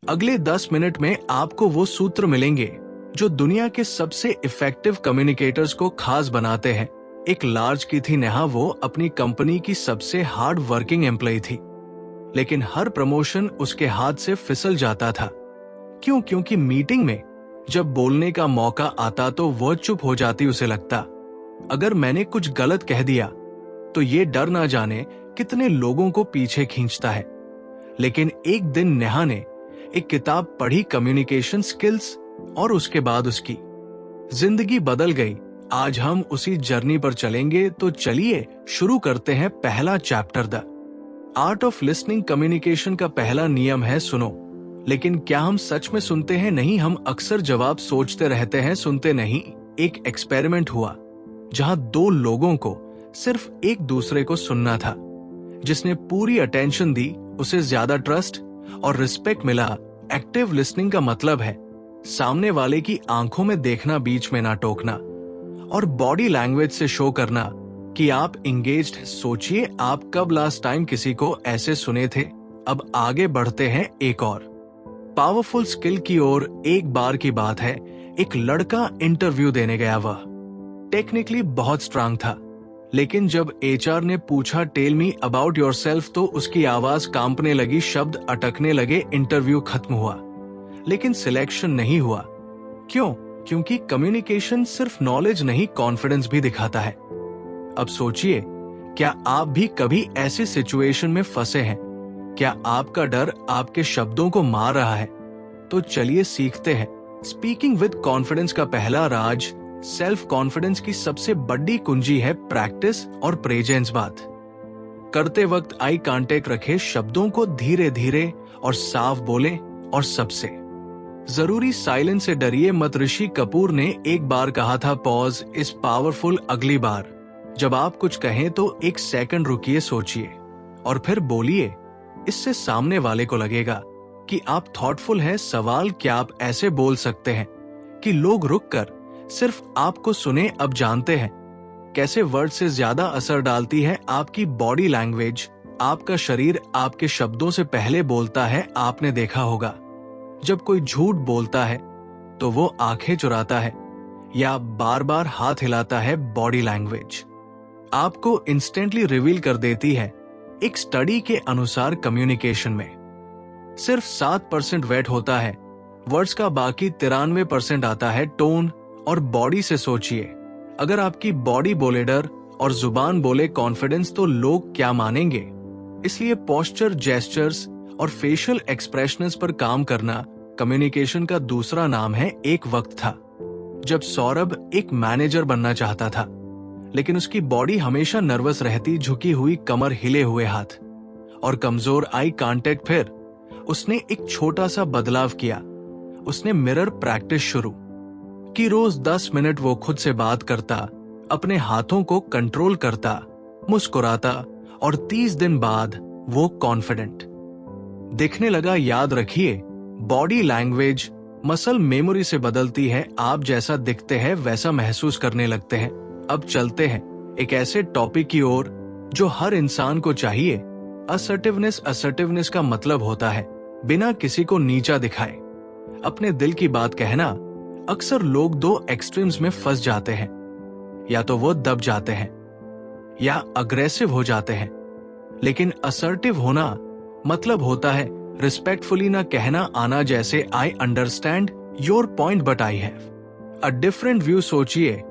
अगले 10 मिनट में आपको वो सूत्र मिलेंगे जो दुनिया के सबसे इफेक्टिव कम्युनिकेटर्स को खास बनाते हैं। एक लार्ज की थी नेहा, वो अपनी कंपनी की सबसे हार्ड वर्किंग एम्प्लॉय थी, लेकिन हर प्रमोशन उसके हाथ से फिसल जाता था। क्यों? क्योंकि मीटिंग में जब बोलने का मौका आता तो वह चुप हो जाती। उसे लगता अगर मैंने कुछ गलत कह दिया तो ये डर ना जाने कितने लोगों को पीछे खींचता है। लेकिन एक दिन नेहा ने एक किताब पढ़ी, कम्युनिकेशन स्किल्स, और उसके बाद उसकी जिंदगी बदल गई। आज हम उसी जर्नी पर चलेंगे, तो चलिए शुरू करते हैं पहला chapter, the art of listening. Communication का पहला नियम है सुनो। लेकिन क्या हम सच में सुनते हैं? नहीं, हम अक्सर जवाब सोचते रहते हैं, सुनते नहीं। एक एक्सपेरिमेंट हुआ जहां 2 लोगों को सिर्फ एक दूसरे को सुनना था। जिसने पूरी अटेंशन दी उसे ज्यादा ट्रस्ट और रिस्पेक्ट मिला। एक्टिव लिसनिंग का मतलब है सामने वाले की आंखों में देखना, बीच में ना टोकना, और बॉडी लैंग्वेज से शो करना कि आप इंगेज्ड। सोचिए, आप कब लास्ट टाइम किसी को ऐसे सुने थे? अब आगे बढ़ते हैं एक और पावरफुल स्किल की ओर। एक बार की बात है, एक लड़का इंटरव्यू देने गया। वह टेक्निकली बहुत स्ट्रांग था, लेकिन जब एचआर ने पूछा टेल मी अबाउट योरसेल्फ, तो उसकी आवाज कांपने लगी, शब्द अटकने लगे। इंटरव्यू खत्म हुआ, लेकिन सिलेक्शन नहीं हुआ। क्यों? क्योंकि कम्युनिकेशन सिर्फ नॉलेज नहीं, कॉन्फिडेंस भी दिखाता है। अब सोचिए, क्या आप भी कभी ऐसी सिचुएशन में फंसे हैं? क्या आपका डर आपके शब्दों को मार रहा है? तो चलिए सीखते हैं। स्पीकिंग विद कॉन्फिडेंस का पहला राज, सेल्फ कॉन्फिडेंस की सबसे बड़ी कुंजी है प्रैक्टिस और प्रेजेंस। बात करते वक्त आई कांटेक्ट रखे, शब्दों को धीरे धीरे और साफ बोले, और सबसे जरूरी साइलेंस से डरिए मत। ऋषि कपूर ने एक बार कहा था, पॉज इज पावरफुल। अगली बार जब आप कुछ कहें तो 1 सेकंड रुकिए, सोचिए और फिर बोलिए। इससे सामने वाले को लगेगा कि आप थॉटफुल हैं। सवाल, क्या आप ऐसे बोल सकते हैं कि लोग रुककर सिर्फ आपको सुने? अब जानते हैं कैसे वर्ड से ज्यादा असर डालती है आपकी बॉडी लैंग्वेज। आपका शरीर आपके शब्दों से पहले बोलता है। आपने देखा होगा, जब कोई झूठ बोलता है तो वो आंखें चुराता है या बार बार हाथ हिलाता है। बॉडी लैंग्वेज आपको इंस्टेंटली रिवील कर देती है। एक स्टडी के अनुसार कम्युनिकेशन में सिर्फ 7% वेट होता है वर्ड्स का, बाकी 93% आता है टोन और बॉडी से। सोचिए, अगर आपकी बॉडी बोले डर और जुबान बोले कॉन्फिडेंस, तो लोग क्या मानेंगे? इसलिए पोस्चर, जेस्चर्स और फेशियल एक्सप्रेशंस पर काम करना कम्युनिकेशन का दूसरा नाम है। एक वक्त था जब सौरभ एक मैनेजर बनना चाहता था, लेकिन उसकी बॉडी हमेशा नर्वस रहती, झुकी हुई कमर, हिले हुए हाथ और कमजोर आई कांटेक्ट। फिर उसने एक छोटा सा बदलाव किया। उसने मिरर प्रैक्टिस शुरू की। रोज 10 मिनट वो खुद से बात करता, अपने हाथों को कंट्रोल करता, मुस्कुराता, और 30 दिन बाद वो कॉन्फिडेंट दिखने लगा। याद रखिए, बॉडी लैंग्वेज मसल मेमोरी से बदलती है। आप जैसा दिखते हैं वैसा महसूस करने लगते हैं। अब चलते हैं एक ऐसे टॉपिक की ओर जो हर इंसान को चाहिए, असर्टिवनेस। असर्टिवनेस का मतलब होता है बिना किसी को नीचा दिखाए अपने दिल की बात कहना। अक्सर लोग 2 एक्सट्रीम्स में फंस जाते हैं, या तो वो दब जाते हैं या अग्रेसिव हो जाते हैं। लेकिन असर्टिव होना मतलब होता है रिस्पेक्टफुली ना कहना आना, जैसे I understand your point but I have a different view. सोचिए,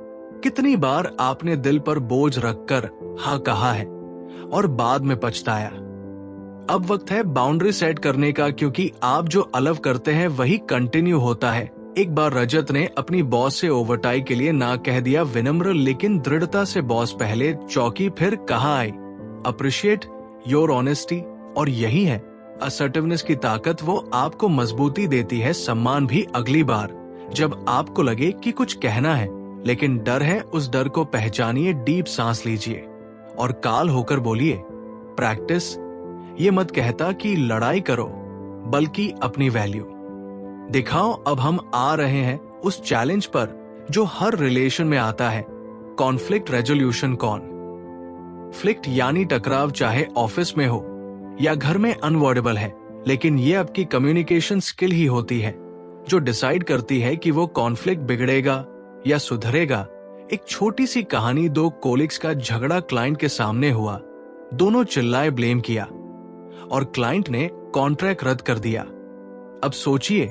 कितनी बार आपने दिल पर बोझ रखकर हाँ कहा है और बाद में पछताया। अब वक्त है बाउंड्री सेट करने का, क्योंकि आप जो अलाउ करते हैं वही कंटिन्यू होता है। एक बार रजत ने अपनी बॉस से ओवरटाइम के लिए ना कह दिया, विनम्र लेकिन दृढ़ता से। बॉस पहले चौकी, फिर कहा आई अप्रिशिएट योर ऑनेस्टी। और यही है असर्टिवनेस की ताकत, वो आपको मजबूती देती है, सम्मान भी। अगली बार जब आपको लगे कि कुछ कहना है लेकिन डर है, उस डर को पहचानिए, डीप सांस लीजिए और काल होकर बोलिए। प्रैक्टिस ये मत कहता कि लड़ाई करो, बल्कि अपनी वैल्यू दिखाओ। अब हम आ रहे हैं उस चैलेंज पर जो हर रिलेशन में आता है, कॉन्फ्लिक्ट रेजोल्यूशन। कॉन्फ्लिक्ट यानी टकराव, चाहे ऑफिस में हो या घर में, अनअवॉइडेबल है, लेकिन ये आपकी कम्युनिकेशन स्किल ही होती है जो डिसाइड करती है कि वो कॉन्फ्लिक्ट बिगड़ेगा या सुधरेगा। एक छोटी सी कहानी, दो कोलिग्स का झगड़ा क्लाइंट के सामने हुआ। दोनों चिल्लाए, ब्लेम किया और क्लाइंट ने कॉन्ट्रैक्ट रद्द कर दिया। अब सोचिए,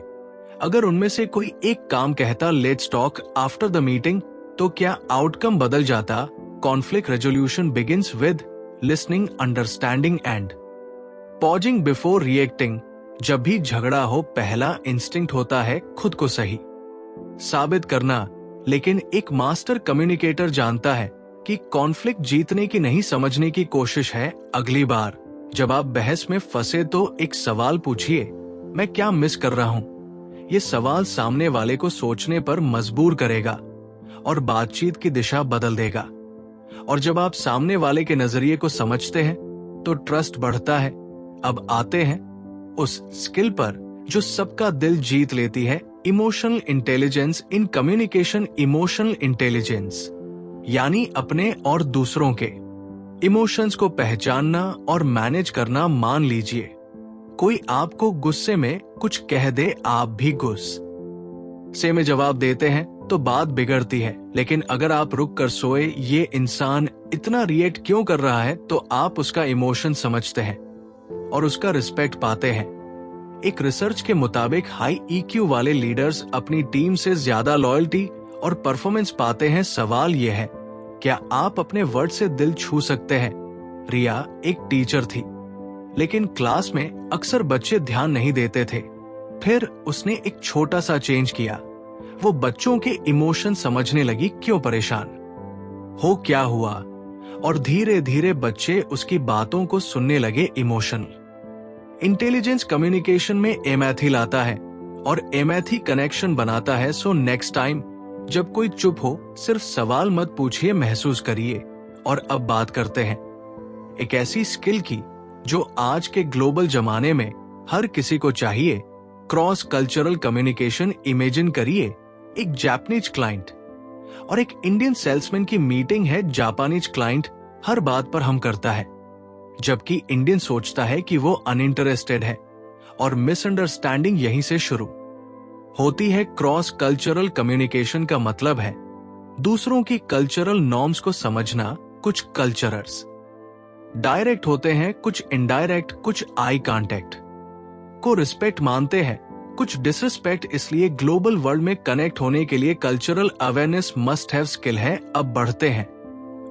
अगर उनमें से कोई एक काम कहता let's talk after the meeting, तो क्या आउटकम बदल जाता? Conflict resolution begins with listening, understanding and pausing before reacting. जब भी झगड़ा हो, पहला इंस्टिंक्ट होता है खुद को सही साबित करना, लेकिन एक मास्टर कम्युनिकेटर जानता है कि कॉन्फ्लिक्ट जीतने की नहीं, समझने की कोशिश है। अगली बार जब आप बहस में फंसे तो एक सवाल पूछिए, मैं क्या मिस कर रहा हूं? ये सवाल सामने वाले को सोचने पर मजबूर करेगा और बातचीत की दिशा बदल देगा। और जब आप सामने वाले के नजरिए को समझते हैं तो ट्रस्ट बढ़ता है। अब आते हैं उस स्किल पर जो सबका दिल जीत लेती है, emotional intelligence in communication. Emotional intelligence यानी अपने और दूसरों के इमोशंस को पहचानना और मैनेज करना। मान लीजिए कोई आपको गुस्से में कुछ कह दे, आप भी गुस्से में जवाब देते हैं तो बात बिगड़ती है। लेकिन अगर आप रुक कर सोए, ये इंसान इतना रिएक्ट क्यों कर रहा है, तो आप उसका इमोशन समझते हैं और उसका रिस्पेक्ट पाते हैं। एक रिसर्च के मुताबिक हाई ईक्यू वाले लीडर्स अपनी टीम से ज्यादा लॉयल्टी और परफॉर्मेंस पाते हैं। सवाल यह है, क्या आप अपने वर्ड से दिल छू सकते हैं? रिया एक टीचर थी, लेकिन क्लास में अक्सर बच्चे ध्यान नहीं देते थे। फिर उसने एक छोटा सा चेंज किया। वो बच्चों के इमोशन समझने लगी, क्यों परेशान हो, क्या हुआ, और धीरे धीरे बच्चे उसकी बातों को सुनने लगे। इमोशनल इंटेलिजेंस कम्युनिकेशन में एमैथी लाता है और एमैथी कनेक्शन बनाता है। सो नेक्स्ट टाइम जब कोई चुप हो, सिर्फ सवाल मत पूछिए, महसूस करिए। और अब बात करते हैं एक ऐसी स्किल की जो आज के ग्लोबल जमाने में हर किसी को चाहिए, क्रॉस कल्चरल कम्युनिकेशन। इमेजिन करिए एक जापानीज क्लाइंट और एक इंडियन सेल्समैन की मीटिंग है। जापानीज क्लाइंट हर बात पर हम करता है, जबकि इंडियन सोचता है कि वो अनइंटरेस्टेड है, और मिसअंडरस्टैंडिंग यहीं से शुरू होती है। क्रॉस कल्चरल कम्युनिकेशन का मतलब है दूसरों की कल्चरल नॉर्म्स को समझना। कुछ कल्चरर्स डायरेक्ट होते हैं, कुछ इनडायरेक्ट, कुछ आई कांटेक्ट को रिस्पेक्ट मानते हैं, कुछ डिसरिस्पेक्ट। इसलिए ग्लोबल वर्ल्ड में कनेक्ट होने के लिए cultural awareness must have skill है। अब बढ़ते हैं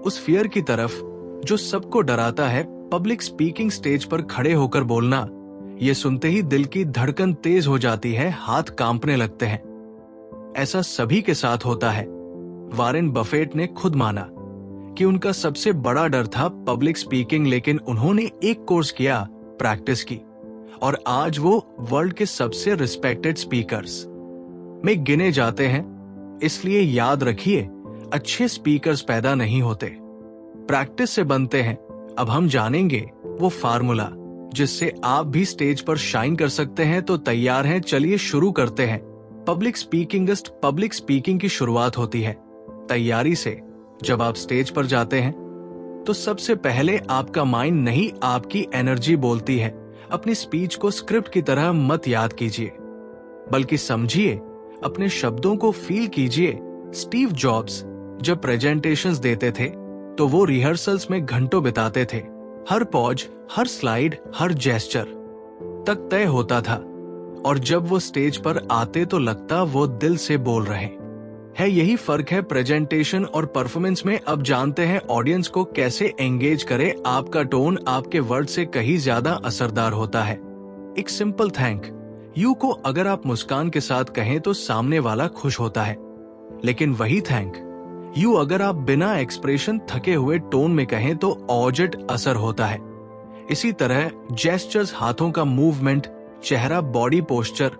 उस फियर की तरफ जो सबको डराता है, पब्लिक स्पीकिंग। स्टेज पर खड़े होकर बोलना, ये सुनते ही दिल की धड़कन तेज हो जाती है, हाथ कांपने लगते हैं। ऐसा सभी के साथ होता है। वॉरेन बफेट ने खुद माना कि उनका सबसे बड़ा डर था पब्लिक स्पीकिंग, लेकिन उन्होंने एक कोर्स किया, प्रैक्टिस की, और आज वो वर्ल्ड के सबसे रिस्पेक्टेड स्पीकर्स में गिने जाते हैं। इसलिए याद रखिए, अच्छे स्पीकर्स पैदा नहीं होते, प्रैक्टिस से बनते हैं। अब हम जानेंगे वो फार्मूला जिससे आप भी स्टेज पर शाइन कर सकते हैं। तो तैयार हैं? चलिए शुरू करते हैं। पब्लिक स्पीकिंग की शुरुआत होती है तैयारी से। जब आप स्टेज पर जाते हैं तो सबसे पहले आपका माइंड नहीं, आपकी एनर्जी बोलती है। अपनी स्पीच को स्क्रिप्ट की तरह मत याद कीजिए, बल्कि समझिए, अपने शब्दों को फील कीजिए। स्टीव जॉब्स जब प्रेजेंटेशंस देते थे तो वो रिहर्सल्स में घंटों बिताते थे। हर पॉज, हर स्लाइड, हर जेस्चर तक तय होता था, और जब वो स्टेज पर आते तो लगता वो दिल से बोल रहे हैं। यही फर्क है प्रेजेंटेशन और परफॉर्मेंस में। अब जानते हैं ऑडियंस को कैसे एंगेज करें। आपका टोन आपके वर्ड से कहीं ज्यादा असरदार होता है। एक सिंपल थैंक यू को अगर आप मुस्कान के साथ कहें तो सामने वाला खुश होता है, लेकिन वही थैंक यू अगर आप बिना एक्सप्रेशन, थके हुए टोन में कहें तो ऑजेट असर होता है। इसी तरह जेस्चर्स, हाथों का मूवमेंट, चेहरा, बॉडी पोस्चर,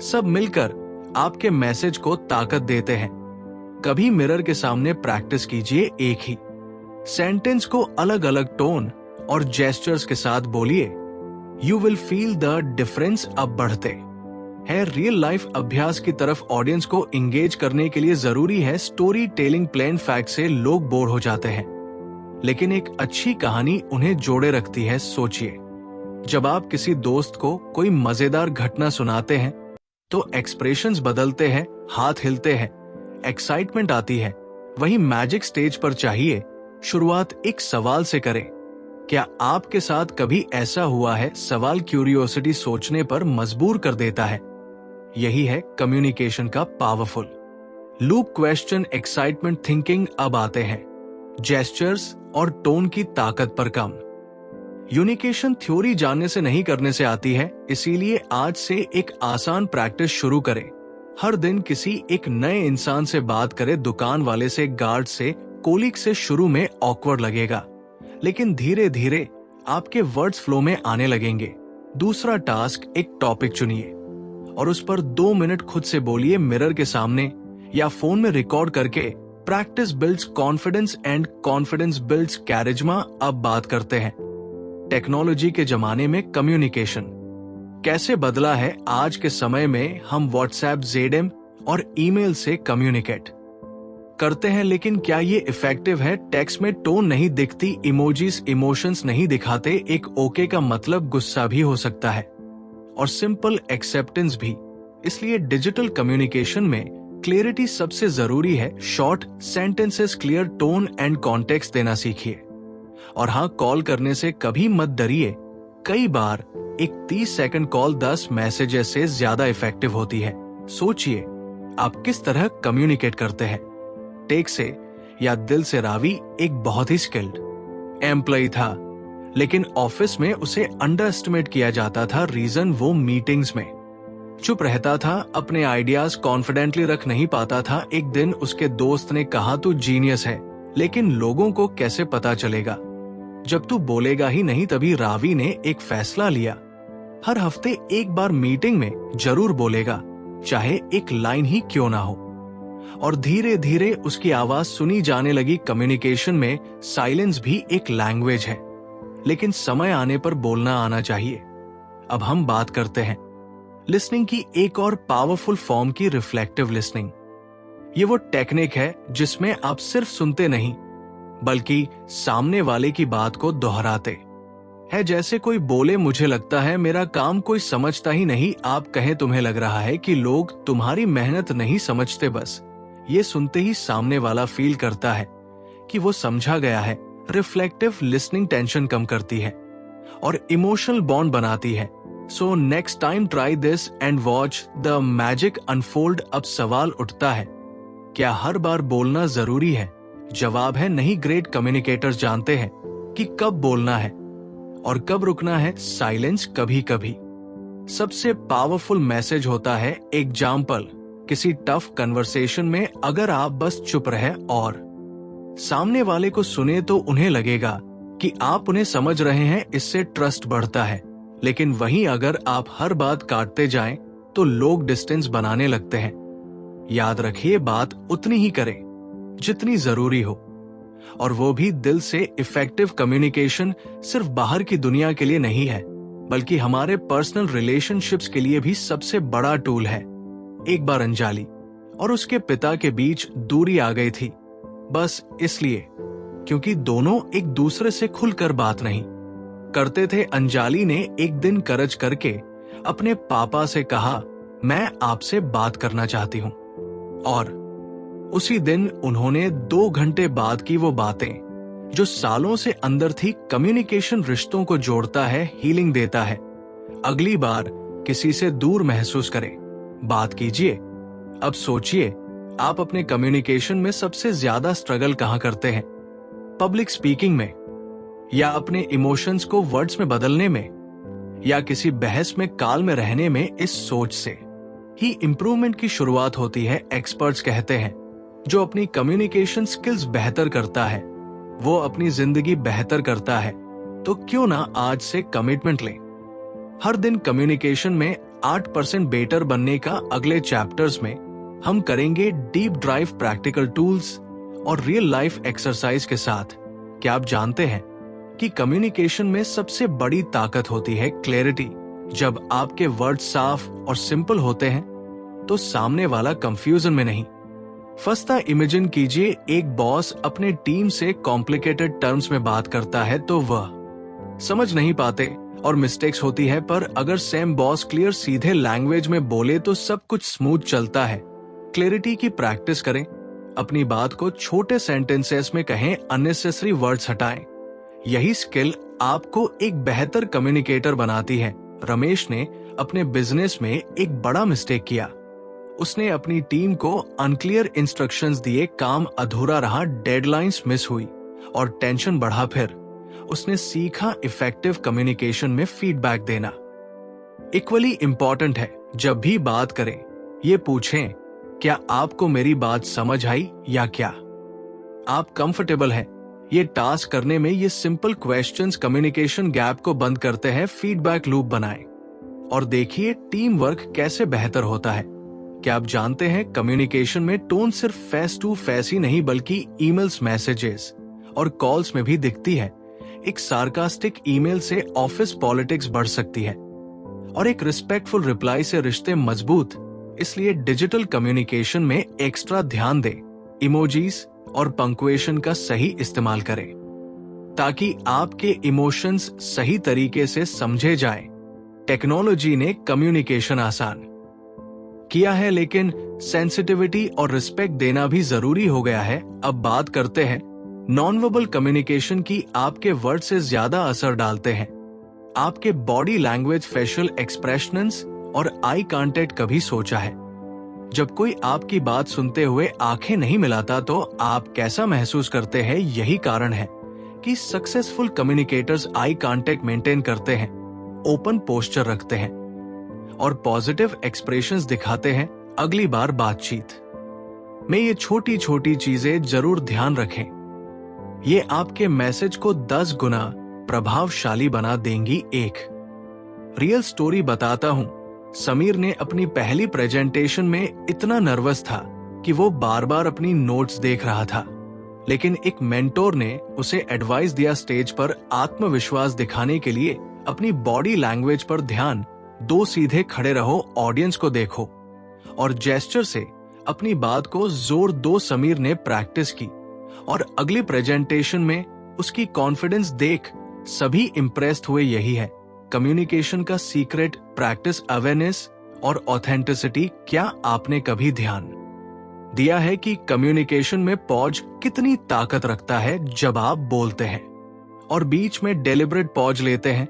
सब मिलकर आपके मैसेज को ताकत देते हैं। कभी मिरर के सामने प्रैक्टिस कीजिए, एक ही सेंटेंस को अलग अलग टोन और जेस्चर्स के साथ बोलिए। You will feel the difference. अब बढ़ते है रियल लाइफ अभ्यास की तरफ। ऑडियंस को इंगेज करने के लिए जरूरी है स्टोरी टेलिंग। प्लेन फैक्ट से लोग बोर हो जाते हैं, लेकिन एक अच्छी कहानी उन्हें जोड़े रखती है। सोचिए, जब आप किसी दोस्त को कोई मजेदार घटना सुनाते हैं तो एक्सप्रेशंस बदलते हैं, हाथ हिलते हैं, एक्साइटमेंट आती है। वही मैजिक स्टेज पर चाहिए। शुरुआत एक सवाल से करें। क्या आपके साथ कभी ऐसा हुआ है? सवाल क्यूरियोसिटी सोचने पर मजबूर कर देता है। यही है कम्युनिकेशन का powerful loop. Question, excitement, thinking अब आते हैं जेस्चर्स और टोन की ताकत पर काम। यूनिकेशन थ्योरी जानने से नहीं करने से आती है, इसीलिए आज से एक आसान प्रैक्टिस शुरू करें। हर दिन किसी एक नए इंसान से बात करें। दुकान वाले से, गार्ड से, कोलीग से शुरू में ऑकवर्ड लगेगा, लेकिन धीरे धीरे आपके वर्ड्स फ्लो में आने लगेंगे। दूसरा टास्क, एक टॉपिक चुनिए और उस पर 2 मिनट खुद से बोलिए, मिरर के सामने या फोन में रिकॉर्ड करके। Practice builds confidence and confidence builds charisma. अब बात करते हैं टेक्नोलॉजी के जमाने में कम्युनिकेशन कैसे बदला है। आज के समय में हम व्हाट्सएप, जेडएम और ईमेल से कम्युनिकेट करते हैं, लेकिन क्या ये इफेक्टिव है? टेक्स्ट में टोन नहीं दिखती, इमोजीज इमोशंस नहीं दिखाते, एक ओके का मतलब गुस्सा भी हो सकता है और सिंपल एक्सेप्टेंस भी। इसलिए डिजिटल कम्युनिकेशन में क्लियरिटी सबसे जरूरी है। Short sentences, clear tone and context देना सीखिए। और हाँ, कॉल करने से कभी मत डरिए। कई बार एक 30 सेकंड कॉल 10 मैसेजेस से ज्यादा इफेक्टिव होती है। सोचिए आप किस तरह कम्युनिकेट करते हैं, टेक से या दिल से। रावी एक बहुत ही स्किल्ड एम्प्लॉय था, लेकिन ऑफिस में उसे अंडर एस्टिमेट किया जाता था। रीजन, वो मीटिंग्स में चुप रहता था, अपने आइडियाज कॉन्फिडेंटली रख नहीं पाता था। एक दिन उसके दोस्त ने कहा, तू जीनियस है, लेकिन लोगों को कैसे पता चलेगा जब तू बोलेगा ही नहीं। तभी रावी ने एक फैसला लिया, हर हफ्ते एक बार मीटिंग में जरूर बोलेगा, चाहे एक लाइन ही क्यों ना हो। और धीरे धीरे उसकी आवाज सुनी जाने लगी। कम्युनिकेशन में साइलेंस भी एक लैंग्वेज है, लेकिन समय आने पर बोलना आना चाहिए। अब हम बात करते हैं लिसनिंग की एक और पावरफुल फॉर्म की, रिफ्लेक्टिव लिसनिंग। ये वो टेक्निक है जिसमें आप सिर्फ सुनते नहीं, बल्कि सामने वाले की बात को दोहराते हैं। जैसे कोई बोले, मुझे लगता है मेरा काम कोई समझता ही नहीं। आप कहें, तुम्हें लग रहा है कि लोग तुम्हारी मेहनत नहीं समझते। बस ये सुनते ही सामने वाला फील करता है कि वो समझा गया है। रिफ्लेक्टिव लिसनिंग टेंशन कम करती है और इमोशनल बॉन्ड बनाती है। So next time try this and watch the magic unfold. अब सवाल उठता है, क्या हर बार बोलना जरूरी है? जवाब है नहीं। ग्रेट कम्युनिकेटर्स जानते हैं कि कब बोलना है और कब रुकना है। साइलेंस कभी कभी सबसे पावरफुल मैसेज होता है। एग्जाम्पल, किसी टफ कन्वर्सेशन में अगर आप बस चुप रहे और सामने वाले को सुने तो उन्हें लगेगा कि आप उन्हें समझ रहे हैं, इससे ट्रस्ट बढ़ता है। लेकिन वहीं अगर आप हर बात काटते जाएं तो लोग डिस्टेंस बनाने लगते हैं। याद रखिए, बात उतनी ही करें जितनी जरूरी हो, और वो भी दिल से। इफेक्टिव कम्युनिकेशन सिर्फ बाहर की दुनिया के लिए नहीं है, बल्कि हमारे पर्सनल रिलेशनशिप्स के लिए भी सबसे बड़ा टूल है। एक बार अंजलि और उसके पिता के बीच दूरी आ गई थी, बस इसलिए क्योंकि दोनों एक दूसरे से खुलकर बात नहीं करते थे। अंजलि ने एक दिन करज करके अपने पापा से कहा, मैं आपसे बात करना चाहती हूँ। और उसी दिन उन्होंने 2 घंटे बाद की वो बातें जो सालों से अंदर थी। कम्युनिकेशन रिश्तों को जोड़ता है, हीलिंग देता है। अगली बार किसी से दूर महसूस करें, बात कीजिए। अब सोचिए, आप अपने कम्युनिकेशन में सबसे ज्यादा स्ट्रगल कहां करते हैं? पब्लिक स्पीकिंग में, या अपने इमोशंस को वर्ड्स में बदलने में, या किसी बहस में काल में रहने में? इस सोच से ही इंप्रूवमेंट की शुरुआत होती है। एक्सपर्ट्स कहते हैं, जो अपनी कम्युनिकेशन स्किल्स बेहतर करता है वो अपनी जिंदगी बेहतर करता है। तो क्यों ना आज से कमिटमेंट लें, हर दिन कम्युनिकेशन में 8% बेटर बनने का। अगले चैप्टर्स में हम करेंगे डीप ड्राइव प्रैक्टिकल टूल्स और रियल लाइफ एक्सरसाइज के साथ। क्या आप जानते हैं कि कम्युनिकेशन में सबसे बड़ी ताकत होती है क्लैरिटी? जब आपके वर्ड साफ और सिंपल होते हैं तो सामने वाला कंफ्यूजन में नहीं फंसता। इमेजिन कीजिए, एक बॉस अपने टीम से कॉम्प्लिकेटेड टर्म्स में बात करता है तो वह समझ नहीं पाते और मिस्टेक्स होती है, पर अगर सेम बॉस क्लियर सीधे लैंग्वेज में बोले तो सब कुछ स्मूथ चलता है। क्लैरिटी की प्रैक्टिस करें, अपनी बात को छोटे सेंटेंसेस में कहें, अननेसेसरी वर्ड्स हटाएं। यही स्किल आपको एक बेहतर कम्युनिकेटर बनाती है। रमेश ने अपने बिजनेस में एक बड़ा मिस्टेक किया। उसने अपनी टीम को अनक्लियर इंस्ट्रक्शंस दिए, काम अधूरा रहा, डेडलाइंस मिस हुई और टेंशन बढ़ा। फिर उसने सीखा इफेक्टिव कम्युनिकेशन में फीडबैक देना। इक्वली इंपॉर्टेंट है, जब भी बात करें ये पूछें, क्या आपको मेरी बात समझ आई या क्या आप कंफर्टेबल हैं ये टास्क करने में। ये सिंपल क्वेश्चंस कम्युनिकेशन गैप को बंद करते हैं। फीडबैक लूप बनाएं और देखिए टीम वर्क कैसे बेहतर होता है। क्या आप जानते हैं कम्युनिकेशन में टोन सिर्फ फेस टू फेस ही नहीं बल्कि ईमेल्स, मैसेजेस और कॉल्स में भी दिखती है। एक सार्कास्टिक ईमेल से ऑफिस पॉलिटिक्स बढ़ सकती है और एक रिस्पेक्टफुल रिप्लाई से रिश्ते मजबूत। इसलिए डिजिटल कम्युनिकेशन में एक्स्ट्रा ध्यान दें, इमोजीज और पंक्चुएशन का सही इस्तेमाल करें ताकि आपके इमोशंस सही तरीके से समझे जाएं। टेक्नोलॉजी ने कम्युनिकेशन आसान किया है, लेकिन सेंसिटिविटी और रिस्पेक्ट देना भी जरूरी हो गया है। अब बात करते हैं नॉन वर्बल कम्युनिकेशन की। आपके वर्ड से ज्यादा असर डालते हैं आपके बॉडी लैंग्वेज, फेशियल एक्सप्रेशंस और आई कांटेक्ट। कभी सोचा है जब कोई आपकी बात सुनते हुए आंखें नहीं मिलाता तो आप कैसा महसूस करते हैं? यही कारण है कि successful communicators eye contact maintain करते हैं, ओपन पोस्चर रखते हैं और पॉजिटिव एक्सप्रेशंस दिखाते हैं। अगली बार बातचीत में ये छोटी छोटी चीजें जरूर ध्यान रखें। ये आपके मैसेज को 10 गुना प्रभावशाली बना देंगी। एक रियल स्टोरी बताता हूं। समीर ने अपनी पहली प्रेजेंटेशन में इतना नर्वस था कि वो बार बार अपनी नोट्स देख रहा था, लेकिन एक मेंटोर ने उसे एडवाइस दिया, स्टेज पर आत्मविश्वास दिखाने के लिए अपनी बॉडी लैंग्वेज पर ध्यान दो, सीधे खड़े रहो, ऑडियंस को देखो और जेस्चर से अपनी बात को जोर दो। समीर ने प्रैक्टिस की और अगली प्रेजेंटेशन में उसकी कॉन्फिडेंस देख सभी इंप्रेस्ड हुए। यही है कम्युनिकेशन का सीक्रेट, प्रैक्टिस, अवेयरनेस और ऑथेंटिसिटी। क्या आपने कभी ध्यान दिया है कि कम्युनिकेशन में पॉज कितनी ताकत रखता है? जब आप बोलते हैं और बीच में डेलिब्रेट पॉज लेते हैं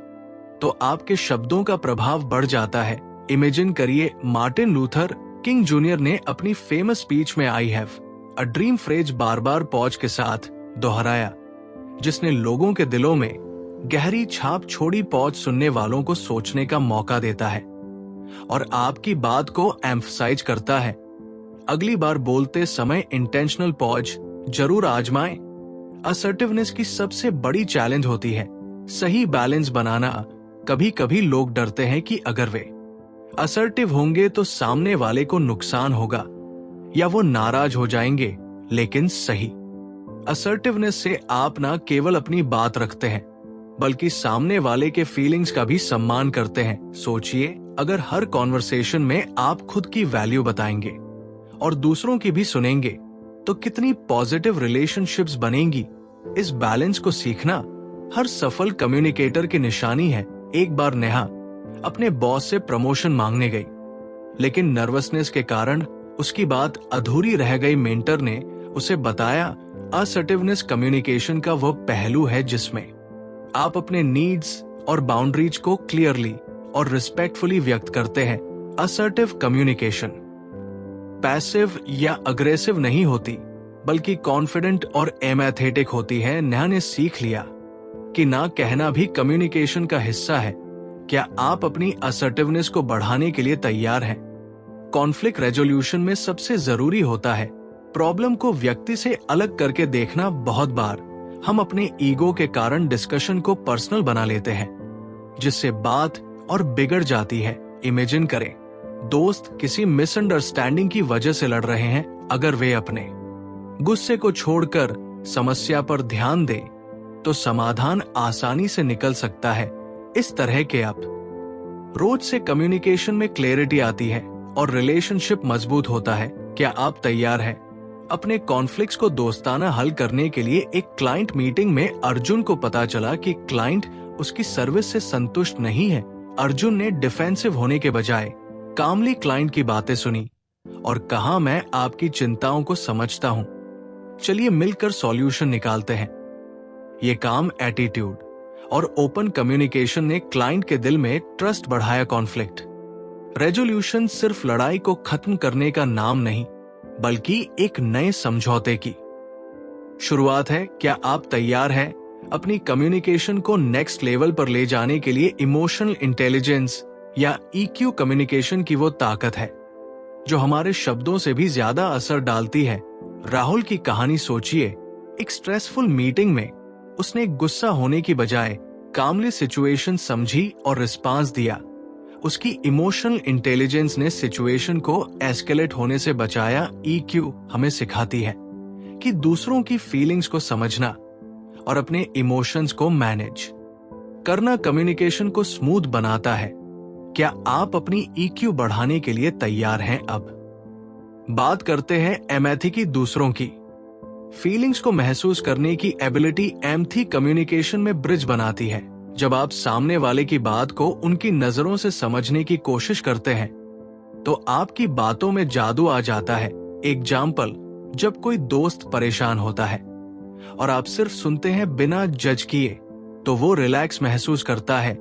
तो आपके शब्दों का प्रभाव बढ़ जाता है। इमेजिन करिए, मार्टिन लूथर किंग जूनियर ने अपनी फेमस स्पीच में I have a dream phrase bar bar pause के साथ दोहराया, जिसने लोगों के दिलों में गहरी छाप छोड़ी। पॉज सुनने वालों को सोचने का मौका देता है और आपकी बात को एम्फसाइज करता है। अगली बार बोलते समय इंटेंशनल पॉज जरूर आजमाएं। असर्टिवनेस की सबसे बड़ी चैलेंज होती है सही बैलेंस बनाना। कभी कभी लोग डरते हैं कि अगर वे असर्टिव होंगे तो सामने वाले को नुकसान होगा या वो नाराज हो जाएंगे, लेकिन सही असर्टिवनेस से आप न केवल अपनी बात रखते हैं बल्कि सामने वाले के फीलिंग्स का भी सम्मान करते हैं। सोचिए, अगर हर कॉन्वर्सेशन में आप खुद की वैल्यू बताएंगे और दूसरों की भी सुनेंगे तो कितनी पॉजिटिव रिलेशनशिप्स बनेंगी। इस बैलेंस को सीखना हर सफल कम्युनिकेटर की निशानी है। एक बार नेहा अपने बॉस से प्रमोशन मांगने गई, लेकिन नर्वसनेस के कारण उसकी बात अधूरी रह गई। मेंटर ने उसे बताया, असर्टिवनेस कम्युनिकेशन का वह पहलू है जिसमें आप अपने नीड्स और बाउंड्रीज को क्लियरली और रिस्पेक्टफुली व्यक्त करते हैं। असर्टिव कम्युनिकेशन पैसिव या अग्रेसिव नहीं होती बल्कि कॉन्फिडेंट और एमेथेटिक होती है। नेहा ने सीख लिया कि ना कहना भी कम्युनिकेशन का हिस्सा है। क्या आप अपनी असर्टिवनेस को बढ़ाने के लिए तैयार हैं? कॉन्फ्लिक्ट रेजोल्यूशन में सबसे जरूरी होता है प्रॉब्लम को व्यक्ति से अलग करके देखना। बहुत बार हम अपने ईगो के कारण डिस्कशन को पर्सनल बना लेते हैं, जिससे बात और बिगड़ जाती है। इमेजिन करें, दोस्त किसी मिसअंडरस्टैंडिंग की वजह से लड़ रहे हैं। अगर वे अपने गुस्से को छोड़कर समस्या पर ध्यान दें तो समाधान आसानी से निकल सकता है। इस तरह के आप रोज से कम्युनिकेशन में क्लैरिटी आती है और रिलेशनशिप मजबूत होता है। क्या आप तैयार हैं अपने कॉन्फ्लिक्ट्स को दोस्ताना हल करने के लिए? एक क्लाइंट मीटिंग में अर्जुन को पता चला कि क्लाइंट उसकी सर्विस से संतुष्ट नहीं है, अर्जुन ने डिफेंसिव होने के बजाय कामली क्लाइंट की बातें सुनी और कहा, मैं आपकी चिंताओं को समझता हूं, चलिए मिलकर सॉल्यूशन निकालते हैं। ये काम एटीट्यूड और ओपन कम्युनिकेशन ने क्लाइंट के दिल में ट्रस्ट बढ़ाया। कॉन्फ्लिक्ट रेजोल्यूशन सिर्फ लड़ाई को खत्म करने का नाम नहीं, बल्कि एक नए समझौते की शुरुआत है। क्या आप तैयार हैं अपनी कम्युनिकेशन को नेक्स्ट लेवल पर ले जाने के लिए? इमोशनल इंटेलिजेंस या ईक्यू कम्युनिकेशन की वो ताकत है जो हमारे शब्दों से भी ज्यादा असर डालती है। राहुल की कहानी सोचिए। एक स्ट्रेसफुल मीटिंग में उसने गुस्सा होने की बजाय कामली सिचुएशन समझी और रिस्पांस दिया। उसकी इमोशनल इंटेलिजेंस ने सिचुएशन को एस्केलेट होने से बचाया। ईक्यू हमें सिखाती है कि दूसरों की फीलिंग्स को समझना और अपने इमोशंस को मैनेज करना कम्युनिकेशन को स्मूथ बनाता है। क्या आप अपनी ईक्यू बढ़ाने के लिए तैयार हैं? अब बात करते हैं एम्पैथी की। दूसरों की फीलिंग्स को महसूस करने की एबिलिटी एम्पैथी कम्युनिकेशन में ब्रिज बनाती है। जब आप सामने वाले की बात को उनकी नजरों से समझने की कोशिश करते हैं तो आपकी बातों में जादू आ जाता है। एग्जाम्पल, जब कोई दोस्त परेशान होता है और आप सिर्फ सुनते हैं बिना जज किए, तो वो रिलैक्स महसूस करता है।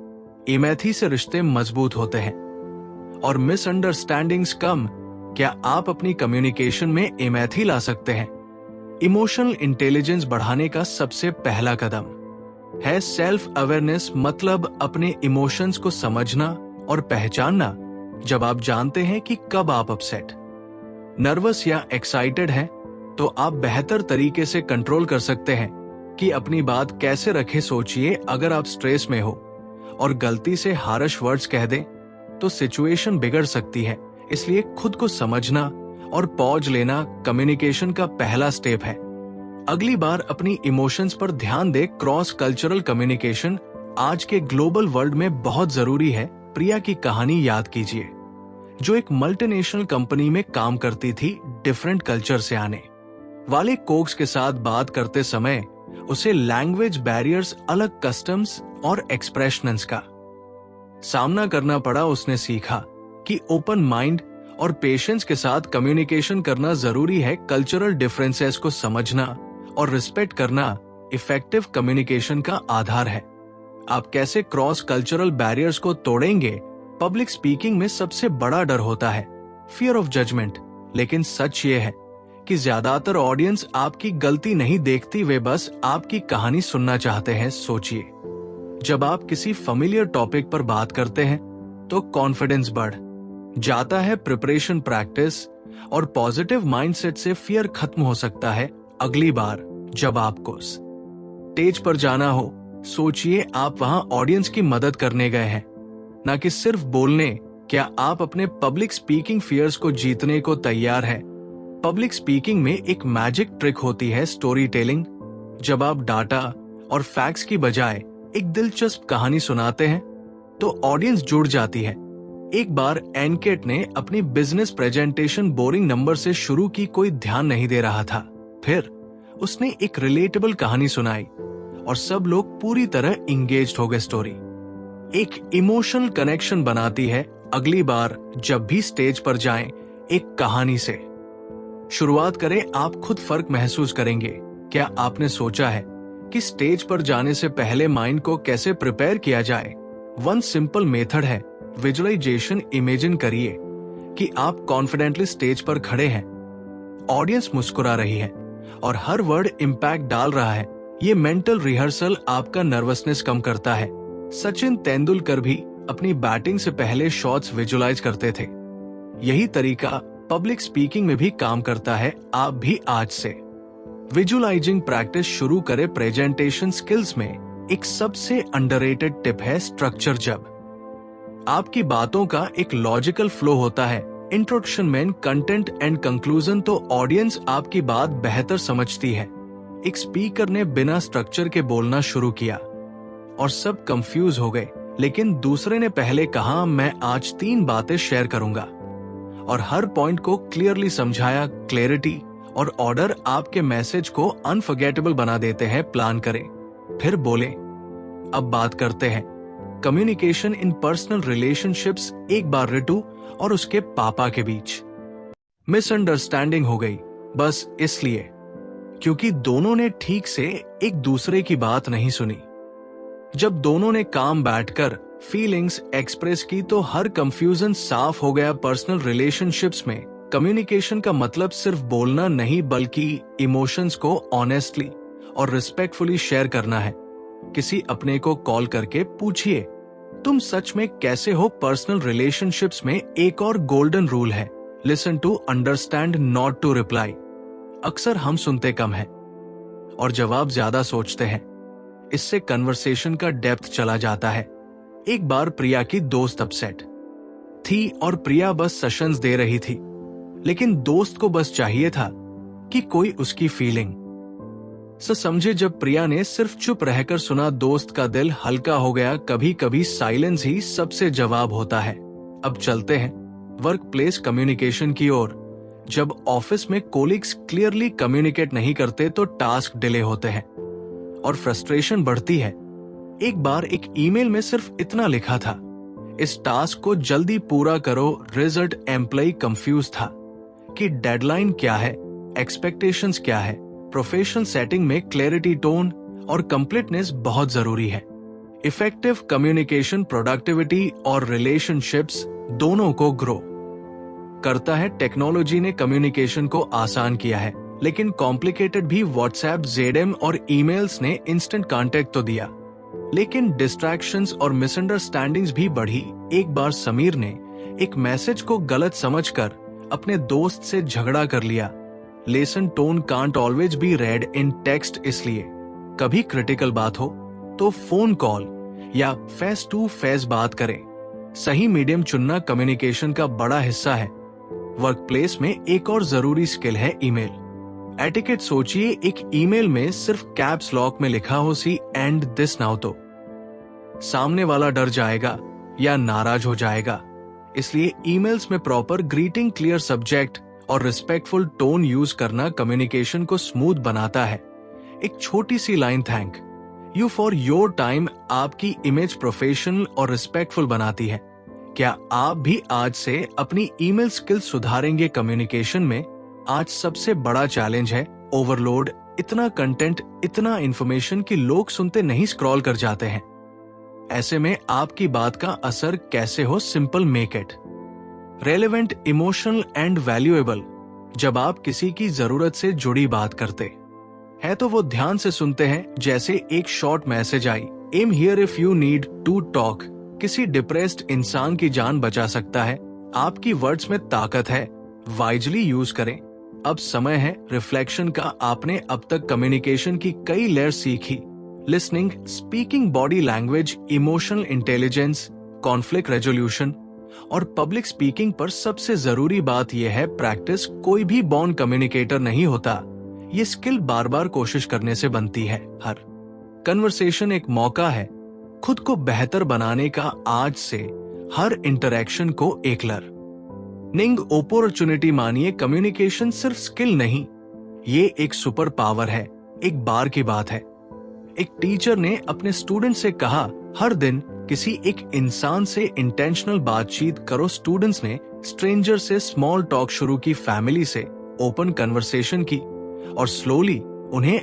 एम्पैथी से रिश्ते मजबूत होते हैं और मिसअंडरस्टैंडिंग्स कम। क्या आप अपनी कम्युनिकेशन में एम्पैथी ला सकते हैं? इमोशनल इंटेलिजेंस बढ़ाने का सबसे पहला कदम है सेल्फ अवेयरनेस, मतलब अपने इमोशंस को समझना और पहचानना। जब आप जानते हैं कि कब आप अपसेट, नर्वस या एक्साइटेड हैं, तो आप बेहतर तरीके से कंट्रोल कर सकते हैं कि अपनी बात कैसे रखें। सोचिए, अगर आप स्ट्रेस में हो और गलती से हार्श वर्ड्स कह दें तो सिचुएशन बिगड़ सकती है। इसलिए खुद को समझना और पॉज लेना कम्युनिकेशन का पहला स्टेप है। अगली बार अपनी इमोशंस पर ध्यान दे। क्रॉस कल्चरल कम्युनिकेशन आज के ग्लोबल वर्ल्ड में बहुत जरूरी है। प्रिया की कहानी याद कीजिए, जो एक मल्टीनेशनल कंपनी में काम करती थी। डिफरेंट कल्चर से आने वाले कोक्स के साथ बात करते समय उसे लैंग्वेज बैरियर्स, अलग कस्टम्स और एक्सप्रेशंस का सामना करना पड़ा। उसने सीखा कि ओपन माइंड और पेशेंस के साथ कम्युनिकेशन करना जरूरी है। कल्चरल डिफरेंसेस को समझना और रिस्पेक्ट करना इफेक्टिव कम्युनिकेशन का आधार है। आप कैसे क्रॉस कल्चरल बैरियर्स को तोड़ेंगे? पब्लिक स्पीकिंग में सबसे बड़ा डर होता है फियर ऑफ जजमेंट, लेकिन सच ये है कि ज्यादातर ऑडियंस आपकी गलती नहीं देखती, वे बस आपकी कहानी सुनना चाहते हैं। सोचिए, जब आप किसी फैमिलियर टॉपिक पर बात करते हैं तो कॉन्फिडेंस बढ़ जाता है। प्रिपरेशन, प्रैक्टिस और पॉजिटिव माइंडसेट से फियर खत्म हो सकता है। अगली बार जब आपको स्टेज पर जाना हो, सोचिए आप वहां ऑडियंस की मदद करने गए हैं, ना कि सिर्फ बोलने। क्या आप अपने पब्लिक स्पीकिंग फियर्स को जीतने को तैयार हैं? पब्लिक स्पीकिंग में एक मैजिक ट्रिक होती है, स्टोरी टेलिंग। जब आप डाटा और फैक्ट्स की बजाय एक दिलचस्प कहानी सुनाते हैं तो ऑडियंस जुड़ जाती है। एक बार एनकेट ने अपनी बिजनेस प्रेजेंटेशन बोरिंग नंबर से शुरू की, कोई ध्यान नहीं दे रहा था। फिर उसने एक रिलेटेबल कहानी सुनाई और सब लोग पूरी तरह इंगेज्ड हो गए। स्टोरी एक इमोशनल कनेक्शन बनाती है। अगली बार जब भी स्टेज पर जाएं, एक कहानी से शुरुआत करें। आप खुद फर्क महसूस करेंगे। क्या आपने सोचा है कि स्टेज पर जाने से पहले माइंड को कैसे प्रिपेयर किया जाए? वन सिंपल मेथड है विजुअलाइजेशन। इमेजिन करिए कि आप कॉन्फिडेंटली स्टेज पर खड़े हैं, ऑडियंस मुस्कुरा रही है और हर वर्ड इंपैक्ट डाल रहा है। ये मेंटल रिहर्सल आपका नर्वसनेस कम करता है। सचिन तेंदुलकर भी अपनी बैटिंग से पहले शॉट्स विजुअलाइज करते थे। यही तरीका पब्लिक स्पीकिंग में भी काम करता है। आप भी आज से विजुअलाइजिंग प्रैक्टिस शुरू करें। प्रेजेंटेशन स्किल्स में एक सबसे अंडररेटेड टिप है स्ट्रक्चर। जब आपकी बातों का एक लॉजिकल फ्लो होता है, introduction, main, content and conclusion, तो ऑडियंस आपकी बात बेहतर समझती है। एक स्पीकर ने बिना स्ट्रक्चर के बोलना शुरू किया और सब कंफ्यूज हो गए, लेकिन दूसरे ने पहले कहा, मैं आज 3 बातें शेयर करूंगा, और हर पॉइंट को क्लियरली समझाया। क्लैरिटी और ऑर्डर आपके मैसेज को अनफॉरगेटेबल बना देते हैं। प्लान करें, फिर बोले। अब बात करते हैं कम्युनिकेशन इन पर्सनल रिलेशनशिप्स एक बार रितु और उसके पापा के बीच मिसअंडरस्टैंडिंग हो गई, बस इसलिए क्योंकि दोनों ने ठीक से एक दूसरे की बात नहीं सुनी। जब दोनों ने काम बैठकर फीलिंग्स एक्सप्रेस की तो हर कंफ्यूजन साफ हो गया। पर्सनल रिलेशनशिप्स में कम्युनिकेशन का मतलब सिर्फ बोलना नहीं बल्कि इमोशंस को ऑनेस्टली और रिस्पेक्टफुली शेयर करना है। किसी अपने को कॉल करके पूछिए, तुम सच में कैसे हो। पर्सनल रिलेशनशिप्स में एक और गोल्डन रूल है, listen to understand not to reply. अक्सर हम सुनते कम हैं और जवाब ज्यादा सोचते हैं। इससे कन्वर्सेशन का डेप्थ चला जाता है। एक बार प्रिया की दोस्त अपसेट थी और प्रिया बस सेशंस दे रही थी, लेकिन दोस्त को बस चाहिए था कि कोई उसकी फीलिंग समझे। जब प्रिया ने सिर्फ चुप रहकर सुना, दोस्त का दिल हल्का हो गया। कभी कभी साइलेंस ही सबसे जवाब होता है। अब चलते हैं वर्क प्लेस कम्युनिकेशन की ओर। जब ऑफिस में कोलिग्स क्लियरली कम्युनिकेट नहीं करते तो टास्क डिले होते हैं और फ्रस्ट्रेशन बढ़ती है। एक बार एक ईमेल में सिर्फ इतना लिखा था, इस टास्क को जल्दी पूरा करो। रिजल्ट एम्प्लॉय कंफ्यूज था कि डेडलाइन क्या है, एक्सपेक्टेशंस क्या है। प्रोफेशनल सेटिंग में क्लैरिटी, टोन और कंप्लीटनेस बहुत जरूरी है। इफेक्टिव कम्युनिकेशन प्रोडक्टिविटी और रिलेशनशिप्स दोनों को ग्रो करता है। टेक्नोलॉजी ने कम्युनिकेशन को आसान किया है, लेकिन कॉम्प्लिकेटेड भी। व्हाट्सएप, जेडएम और ईमेल्स ने इंस्टेंट कांटेक्ट तो दिया, लेकिन डिस्ट्रैक्शंस और मिसअंडरस्टैंडिंग्स भी बढ़ी। एक बार समीर ने एक मैसेज को गलत समझकर अपने दोस्त से झगड़ा कर लिया। Lesson tone can't always be red in text, इसलिए कभी क्रिटिकल बात हो तो फोन कॉल या फेस टू फेस बात करें। सही मीडियम चुनना कम्युनिकेशन का बड़ा हिस्सा है। वर्क प्लेस में एक और जरूरी स्किल है ईमेल एटिकेट। सोचिए, एक ईमेल में सिर्फ कैप्स लॉक में लिखा हो सी एंड दिस नाउ, तो सामने वाला डर जाएगा या नाराज हो जाएगा। इसलिए ईमेल्स में प्रॉपर ग्रीटिंग, क्लियर सब्जेक्ट और रिस्पेक्टफुल टोन यूज करना कम्युनिकेशन को स्मूथ बनाता है। एक छोटी सी line, thank you for your time, आपकी इमेज प्रोफेशनल और रिस्पेक्टफुल बनाती है। क्या आप भी आज से अपनी ईमेल स्किल सुधारेंगे? कम्युनिकेशन में आज सबसे बड़ा चैलेंज है ओवरलोड। इतना कंटेंट, इतना इंफॉर्मेशन कि लोग सुनते नहीं स्क्रॉल कर जाते हैं। ऐसे में आपकी बात का असर कैसे हो? Simple, make it relevant, emotional and valuable. जब आप किसी की जरूरत से जुड़ी बात करते हैं तो वो ध्यान से सुनते हैं। जैसे एक short message I, am here if you need to talk, किसी डिप्रेस्ड इंसान की जान बचा सकता है। आपकी वर्ड्स में ताकत है, वाइजली यूज करें। अब समय है रिफ्लेक्शन का। आपने अब तक कम्युनिकेशन की कई लेयर सीखी, listening, speaking, body language, emotional intelligence, conflict resolution और पब्लिक स्पीकिंग पर सबसे जरूरी बात यह है प्रैक्टिस। कोई भी बॉर्न कम्युनिकेटर नहीं होता, ये स्किल बार बार कोशिश करने से बनती है। हर कन्वर्सेशन एक मौका है खुद को बेहतर बनाने का। आज से हर इंटरैक्शन को एक लर्निंग अपॉर्चुनिटी मानिए। कम्युनिकेशन सिर्फ स्किल नहीं, ये एक सुपर पावर है। एक बार की बात है, एक टीचर ने अपने स्टूडेंट से कहा, हर दिन किसी एक इंसान से इंटेंशनल बातचीत करो। स्टूडेंट्स ने स्ट्रेंजर से स्मॉल टॉक शुरू की, फैमिली से ओपन कन्वर्सेशन की और स्लोली उन्हें